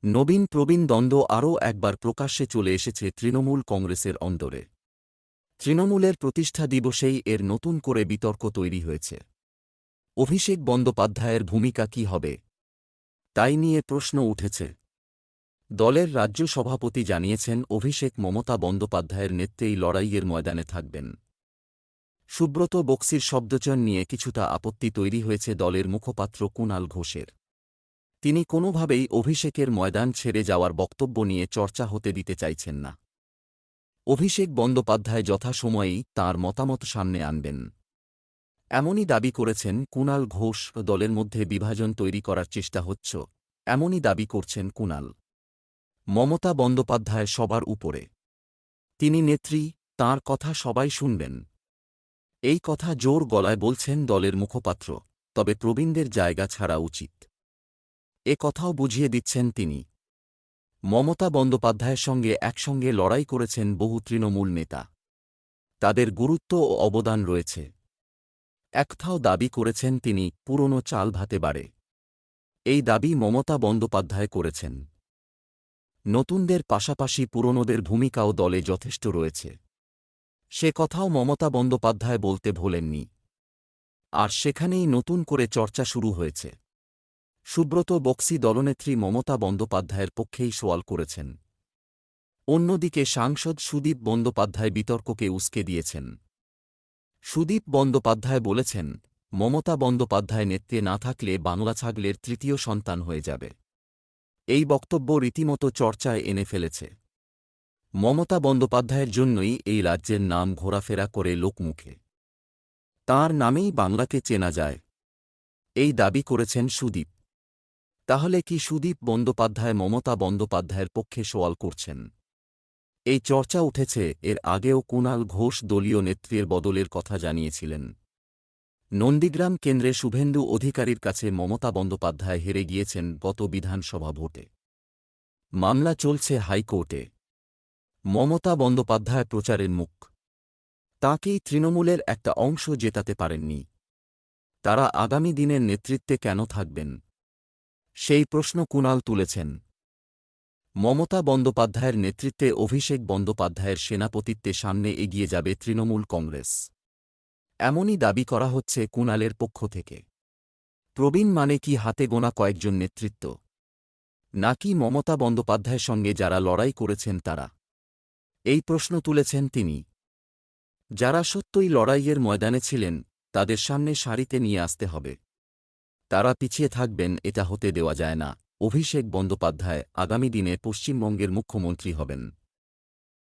নবীন প্রবীণ দ্বন্দ্ব আরও একবার প্রকাশ্যে চলে এসেছে তৃণমূল কংগ্রেসের অন্দরে। তৃণমূলের প্রতিষ্ঠা দিবসেই এর নতুন করে বিতর্ক তৈরি হয়েছে। অভিষেক বন্দ্যোপাধ্যায়ের ভূমিকা কী হবে, তাই নিয়ে প্রশ্ন উঠেছে। দলের রাজ্য সভাপতি জানিয়েছেন অভিষেক মমতা বন্দ্যোপাধ্যায়ের নেতৃত্বেই লড়াইয়ের ময়দানে থাকবেন। সুব্রত বক্সির শব্দচয়ন নিয়ে কিছুটা আপত্তি তৈরি হয়েছে দলের মুখপাত্র কুণাল ঘোষের। তিনি কোনোভাবেই অভিষেকের ময়দান ছেড়ে যাওয়ার বক্তব্য নিয়ে চর্চা হতে দিতে চাইছেন না। অভিষেক বন্দ্যোপাধ্যায় যথাসময়েই তাঁর মতামত সামনে আনবেন, এমনই দাবি করেছেন কুণাল ঘোষ। দলের মধ্যে বিভাজন তৈরি করার চেষ্টা হচ্ছে, এমনই দাবি করছেন কুণাল। মমতা বন্দ্যোপাধ্যায় সবার উপরে, তিনি নেত্রী, তাঁর কথা সবাই শুনবেন, এই কথা জোর গলায় বলছেন দলের মুখপাত্র। তবে প্রবীণদের জায়গা ছাড়া উচিত, এ কথাও বুঝিয়ে দিচ্ছেন তিনি। মমতা বন্দ্যোপাধ্যায়ের সঙ্গে একসঙ্গে লড়াই করেছেন বহু তৃণমূল নেতা, তাদের গুরুত্ব ও অবদান রয়েছে। একথাও দাবি করেছেন তিনি, পুরনো চাল ভাতে বাড়ে। এই দাবি মমতা বন্দ্যোপাধ্যায় করেছেন। নতুনদের পাশাপাশি পুরনোদের ভূমিকাও দলে যথেষ্ট রয়েছে, সে কথাও মমতা বন্দ্যোপাধ্যায় বলতে ভোলেননি। আর সেখানেই নতুন করে চর্চা শুরু হয়েছে। সুব্রত বক্সি দলনেত্রী মমতা বন্দ্যোপাধ্যায়ের পক্ষেই সওয়াল করেছেন। অন্যদিকে সাংসদ সুদীপ বন্দ্যোপাধ্যায় বিতর্ককে উসকে দিয়েছেন। সুদীপ বন্দ্যোপাধ্যায় বলেছেন, মমতা বন্দ্যোপাধ্যায় নেতৃত্বে না থাকলে বাংলা ছাগলের তৃতীয় সন্তান হয়ে যাবে। এই বক্তব্য রীতিমতো চর্চায় এনে ফেলেছে। মমতা বন্দ্যোপাধ্যায়ের জন্যই এই রাজ্যের নাম ঘোরাফেরা করে লোকমুখে, তাঁর নামেই বাংলাকে চেনা যায়, এই দাবি করেছেন সুদীপ। তাহলে কি সুদীপ বন্দ্যোপাধ্যায় মমতা বন্দ্যোপাধ্যায়ের পক্ষে সওয়াল করছেন? এই চর্চা উঠেছে। এর আগেও কুণাল ঘোষ দলীয় নেতৃত্বের বদলের কথা জানিয়েছিলেন। নন্দীগ্রাম কেন্দ্রে শুভেন্দু অধিকারীর কাছে মমতা বন্দ্যোপাধ্যায় হেরে গিয়েছেন গত বিধানসভা ভোটে। মামলা চলছে হাইকোর্টে। মমতা বন্দ্যোপাধ্যায় প্রচারের মুখ, তাঁকেই তৃণমূলের একটা অংশ জেতাতে পারেননি। তারা আগামী দিনের নেতৃত্বে কেন থাকবেন, সেই প্রশ্ন কুণাল তুলেছেন। মমতা বন্দ্যোপাধ্যায়ের নেতৃত্বে অভিষেক বন্দ্যোপাধ্যায়ের সেনাপতিত্বে সামনে এগিয়ে যাবে তৃণমূল কংগ্রেস, এমনই দাবি করা হচ্ছে কুণালের পক্ষ থেকে। প্রবীণ মানে কি হাতে গোনা কয়েকজন নেতৃত্ব, নাকি মমতা বন্দ্যোপাধ্যায়ের সঙ্গে যারা লড়াই করেছেন তারা? এই প্রশ্ন তুলেছেন তিনি। যারা সত্যই লড়াইয়ের ময়দানে ছিলেন তাদের সামনে সারিতে নিয়ে আসতে হবে। তারা পিছিয়ে থাকবেন, এটা হতে দেওয়া যায় না। অভিষেক বন্দ্যোপাধ্যায় আগামী দিনে পশ্চিমবঙ্গের মুখ্যমন্ত্রী হবেন।